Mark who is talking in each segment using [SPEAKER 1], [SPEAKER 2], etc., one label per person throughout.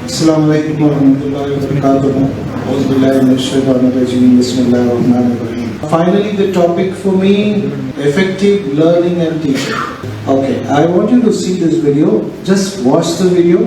[SPEAKER 1] Assalamu alaikum warahmatullahi wabarakatuh. Auzubillahi minash shaitanir rajeem. Bismillahir rahmanir rahim. Finally, the topic for me, effective learning and teaching. Okay, I want you to see this video. Just watch the video.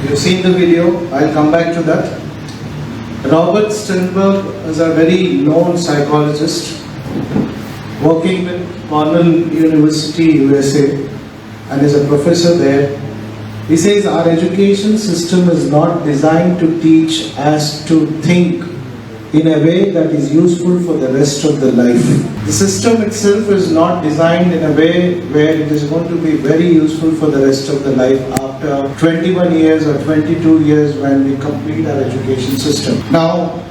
[SPEAKER 1] You've seen the video, I'll come back to that. Robert Sternberg is a very known psychologist working with Cornell University, USA, and is a professor there. He says our education system is not designed to teach us to think in a way that is useful for the rest of the life. The system itself is not designed in a way where it is going to be very useful for the rest of the life after 21 years or 22 years when we complete our education system. Now,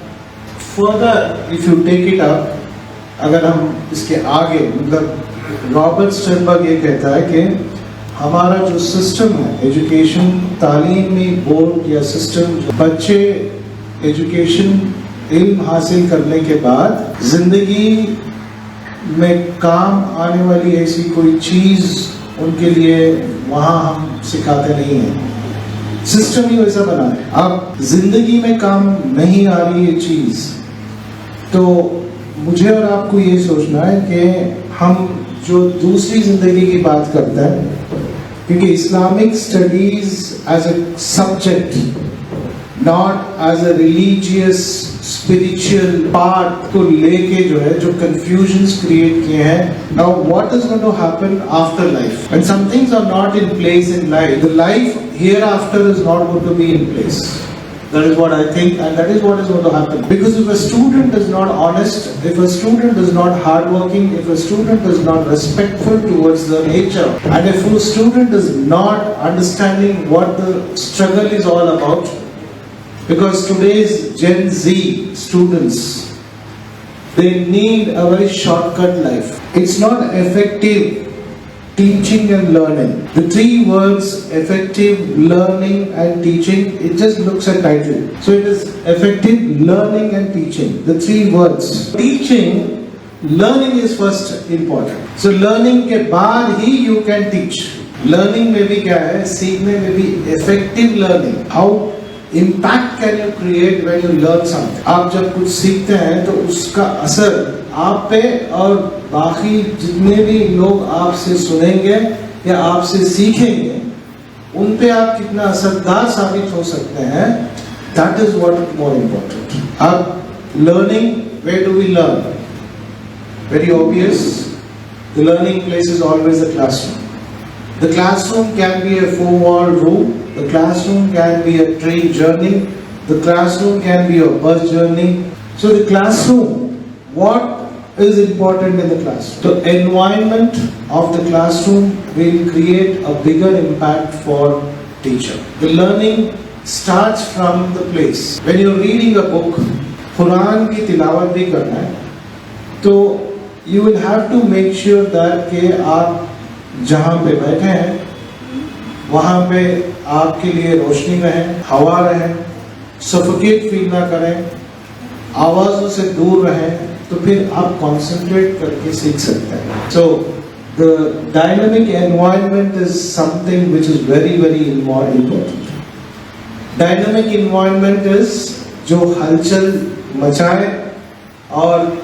[SPEAKER 1] further, if you take it up, अगर हम इसके आगे मतलब Robert Sternberg ये कहता है कि हमारा जो सिस्टम है एजुकेशन तालीमी बोर्ड या सिस्टम बच्चे एजुकेशन इल्म हासिल करने के बाद जिंदगी में काम आने वाली ऐसी कोई चीज़ उनके लिए वहाँ हम सिखाते नहीं हैं। सिस्टम ही वैसा बना है। अब जिंदगी में काम नहीं आ रही ये चीज़, तो मुझे और आपको ये सोचना है कि हम जो दूसरी जिंदगी की बात करते हैं, क्योंकि Islamic studies as a subject not as a religious spiritual part को लेके जो है जो कंफ्यूजन्स क्रिएट किए हैं। Now what is going to happen after life when some things are not in place in life, the life hereafter is not going to be in place. That is what I think, and that is what is going to happen. Because if a student is not honest, if a student is not hardworking, if a student is not respectful towards the nature, and if a student is not understanding what the struggle is all about, because today's Gen Z students, they need a very shortcut life. It's not effective teaching and learning. The three words effective, learning and teaching, it just looks at title. So it is effective, learning and teaching. The three words. Teaching, learning is first important. So learning के बाद ही you can teach. Learning में भी क्या है, सीखने में भी effective learning. How impact can you create when you learn something? आप जब कुछ सीखते हैं तो उसका असर आप पे और बाकी जितने भी लोग आपसे सुनेंगे या आपसे सीखेंगे उन पे आप कितना असरदार साबित हो सकते हैं. That is what is more important. अब learning, where do we learn? Very obvious. The learning place is always the classroom. The classroom can be a four-wall room. The classroom can be a train journey. The classroom can be a bus journey. So the classroom, what is important in the classroom? The environment of the classroom will create a bigger impact for teacher. The learning starts from the place. When you're reading a book, Quran की तिलावत भी करना है, तो you will have to make sure that कि आप जहाँ पे बैठे हैं वहाँ पे आपके लिए रोशनी रहे, हवा रहे, सफोकेट फील ना करें, आवाज़ों से दूर रहें, तो फिर आप कंसंट्रेट करके सीख सकते हैं. So the dynamic environment is something which is very, very more important. Dynamic environment is जो हलचल मचाए और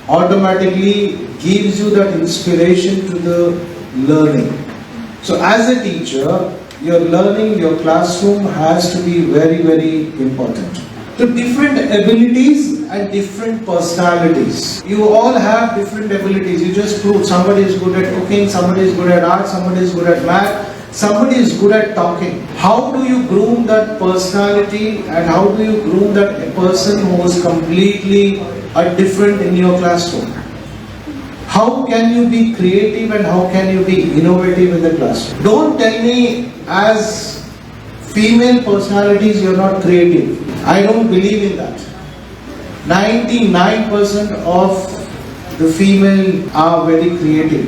[SPEAKER 1] automatically gives you that inspiration to the learning. So as a teacher, your learning, your classroom has to be very, very important. The different abilities and different personalities. You all have different abilities. You just proved somebody is good at cooking, somebody is good at art, somebody is good at math, somebody is good at talking. How do you groom that personality and how do you groom that person who is completely different in your classroom? How can you be creative and how can you be innovative in the classroom? Don't tell me as female personalities you're not creative. I don't believe in that. 99% of the female are very creative.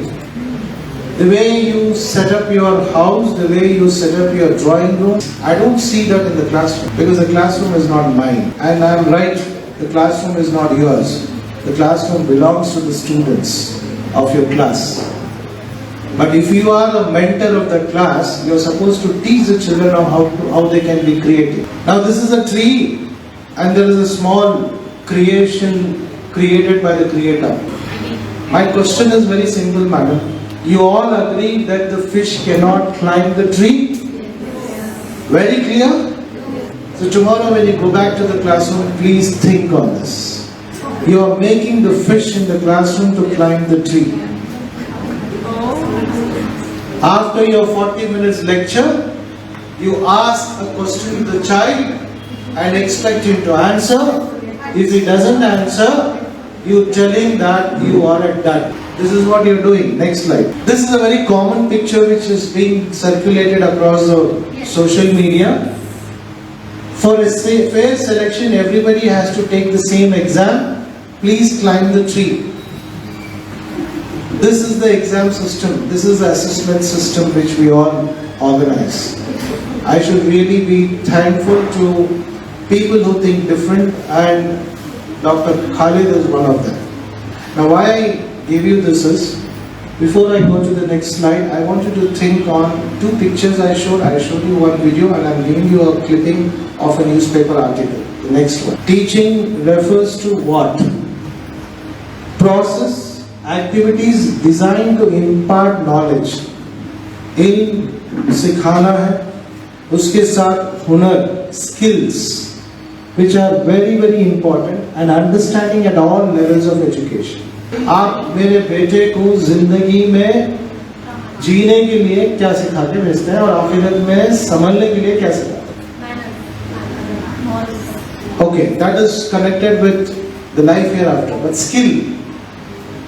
[SPEAKER 1] The way you set up your house, the way you set up your drawing room, I don't see that in the classroom because the classroom is not mine. And I'm right, the classroom is not yours. The classroom belongs to the students of your class. But if you are a mentor of the class, you are supposed to teach the children how they can be creative. Now this is a tree and there is a small creation created by the creator. My question is very simple, madam. You all agree that the fish cannot climb the tree? Very clear? So tomorrow when you go back to the classroom, please think on this. You are making the fish in the classroom to climb the tree. After your 40 minutes lecture, you ask a question to the child and expect him to answer. If he doesn't answer, you tell him that you are a dud. This is what you're doing. Next slide. This is a very common picture which is being circulated across the social media. For a fair selection, everybody has to take the same exam. Please climb the tree. This is the exam system. This is the assessment system which we all organize. I should really be thankful to people who think different, and Dr. Khalid is one of them. Now why I give you this is, before I go to the next slide, I want you to think on two pictures I showed. I showed you one video and I'm giving you a clipping of a newspaper article. The next one. Teaching refers to what? Process, activities designed to impart knowledge. इल्म सिखाना है, उसके साथ हुनर, skills, which are very, very important, and understanding at all levels of education. आप मेरे बेटे को जिंदगी में जीने के लिए क्या सिखा के भेजते हैं और आखिरत में संभलने के लिए क्या सिखाते हैं? Okay, that is connected with the life hereafter. But skill,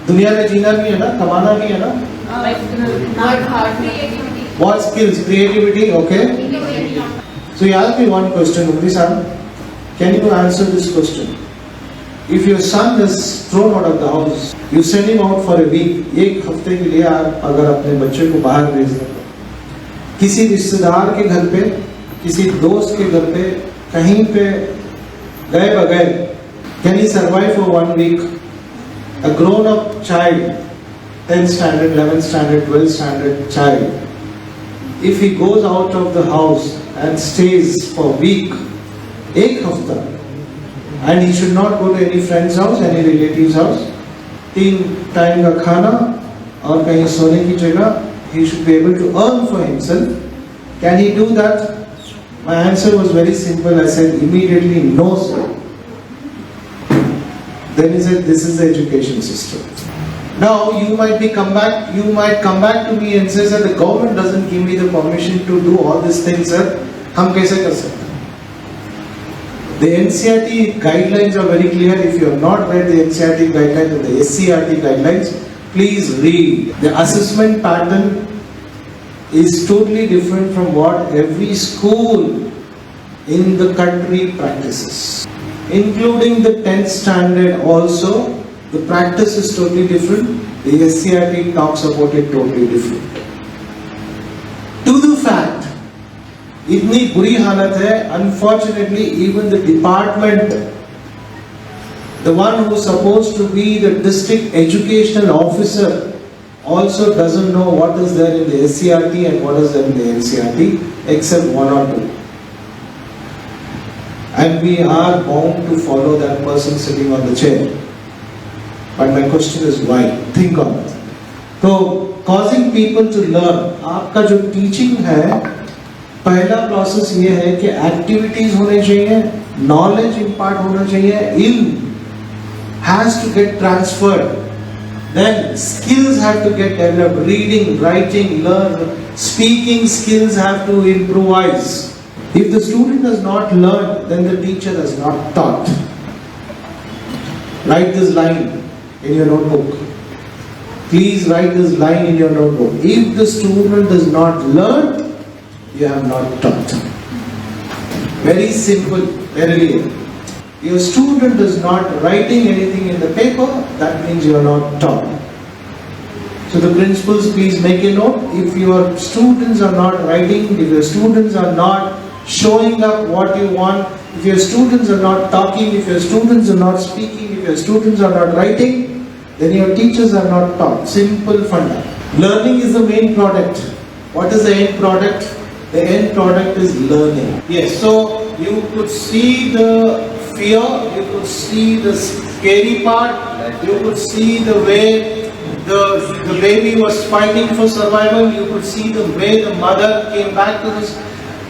[SPEAKER 1] दुनिया में जीना भी है ना, कमाना भी है ना? What skills? Creativity, okay. So you ask me one question, Umri sir, can you answer this question? If your son is thrown out of the house, you send him out for a week, एक हफ्ते के लिए आप अगर अपने बच्चे को बाहर भेज दें, किसी रिश्तेदार के घर पे, किसी दोस्त के घर पे, कहीं पे गए बगैर, can he survive for 1 week? A grown-up child, 10th standard, 11th standard, 12th standard child, if he goes out of the house and stays for a week, एक हफ्ता, and he should not go to any friend's house, any relative's house, 3 time का खाना और कहीं सोने की जगह, he should be able to earn for himself. Can he do that? My answer was very simple. I said immediately no, sir. Then he said, this is the education system. Now you might come back to me and say, sir, the government doesn't give me the permission to do all these things, sir. हम कैसे कर सकते हैं? The NCERT guidelines are very clear. If you have not read the NCERT guidelines and the SCERT guidelines, please read. The assessment pattern is totally different from what every school in the country practices. Including the 10th standard also, the practice is totally different. The SCERT talks about it totally different. To the fact, इतनी बुरी हालत है, unfortunately even the department, the one who is supposed to be the district educational officer, also doesn't know what is there in the SCRT and what is there in the NCRT, except one or two. And we are bound to follow that person sitting on the chair. But my question is why? Think on it. So, causing people to learn. आपका जो teaching है, पहला process ये है कि activities होने चाहिए, knowledge impart होना चाहिए, ilm has to get transferred. Then skills have to get developed. Reading, writing, learn, speaking skills have to improvise. If the student has not learned, then the teacher has not taught. Write this line in your notebook. Please write this line in your notebook. If the student does not learn, you have not taught. Very simple, verily. Your student is not writing anything in the paper, that means you are not taught. So the principals, please make a note. If your students are not writing, if your students are not showing up what you want, if your students are not talking, if your students are not speaking, if your students are not writing, then your teachers are not taught. Simple funda. Learning is the main product. What is the end product? The end product is learning. Yes, so you could see the fear, you could see the scary part, you could see the way the baby was fighting for survival, you could see the way the mother came back to this,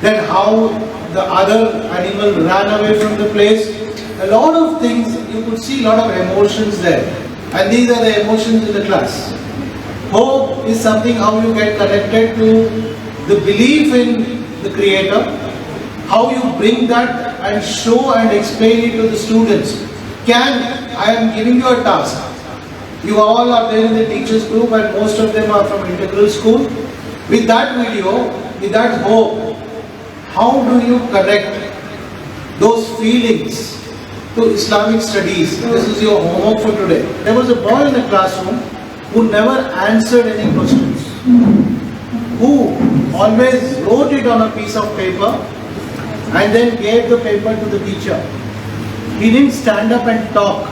[SPEAKER 1] then how the other animal ran away from the place. A lot of things, you could see a lot of emotions there. And these are the emotions in the class. Hope is something how you get connected to the belief in the Creator, how you bring that and show and explain it to the students. I am giving you a task. You all are there in the teachers group and most of them are from integral school. With that video, with that hope, how do you connect those feelings to Islamic studies? This is your homework for today. There was a boy in the classroom who never answered any questions, who always wrote it on a piece of paper and then gave the paper to the teacher. He didn't stand up and talk.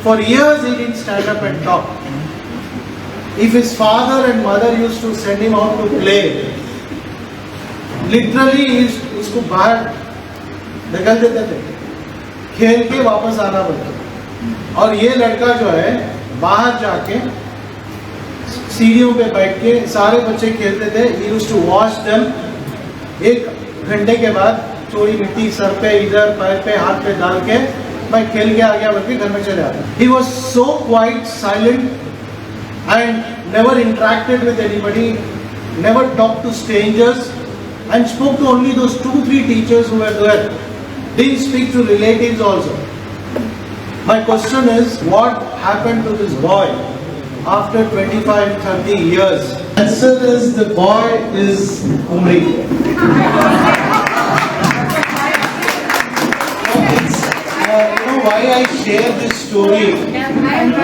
[SPEAKER 1] For years he didn't stand up and talk. If his father and mother used to send him out to play, literally उसको बाहर निकल देते थे, खेल के वापस आना पड़ता। और ये लड़का जो है बाहर जाके सीढ़ियों पे बैठ के सारे बच्चे खेलते थे। He used to watch them. एक घंटे के बाद थोड़ी मिट्टी सर पे, इधर पैर पे, हाथ पे डाल के मैं खेल के आ गया बल्कि घर में चले आता। He was so quiet, silent and never interacted with anybody, never talked to strangers and spoke to only those 2-3 teachers who were there. Didn't speak to relatives also. My question is, what happened to this boy after 25-30 years? Answer is, the boy is Umri. Why I share this story?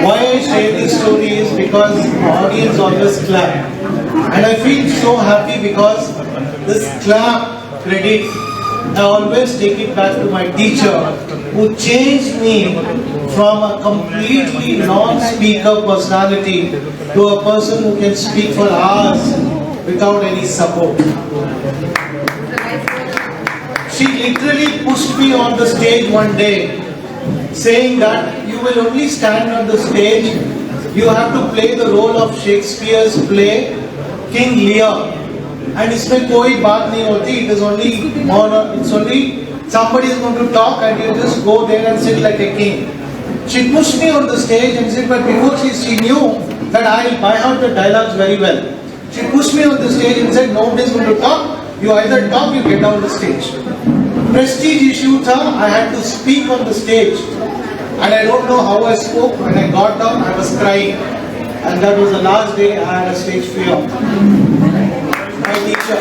[SPEAKER 1] Why I share this story is because the audience always clap, and I feel so happy because this clap credit I always take it back to my teacher, who changed me from a completely non-speaker personality to a person who can speak for hours without any support. She literally pushed me on the stage one day, saying that you will only stand on the stage, you have to play the role of Shakespeare's play King Lear, and इसमें कोई बात नहीं होती, it is only somebody is going to talk and you just go there and sit like a king. She pushed me on the stage and said, but before she knew that I by heart the dialogues very well. She pushed me on the stage and said, nobody is going to talk, you either talk, you get down the stage. Prestige issue tha, I had to speak on the stage, and I don't know how I spoke. When I got down, I was crying, and that was the last day I had a stage fear. My teacher.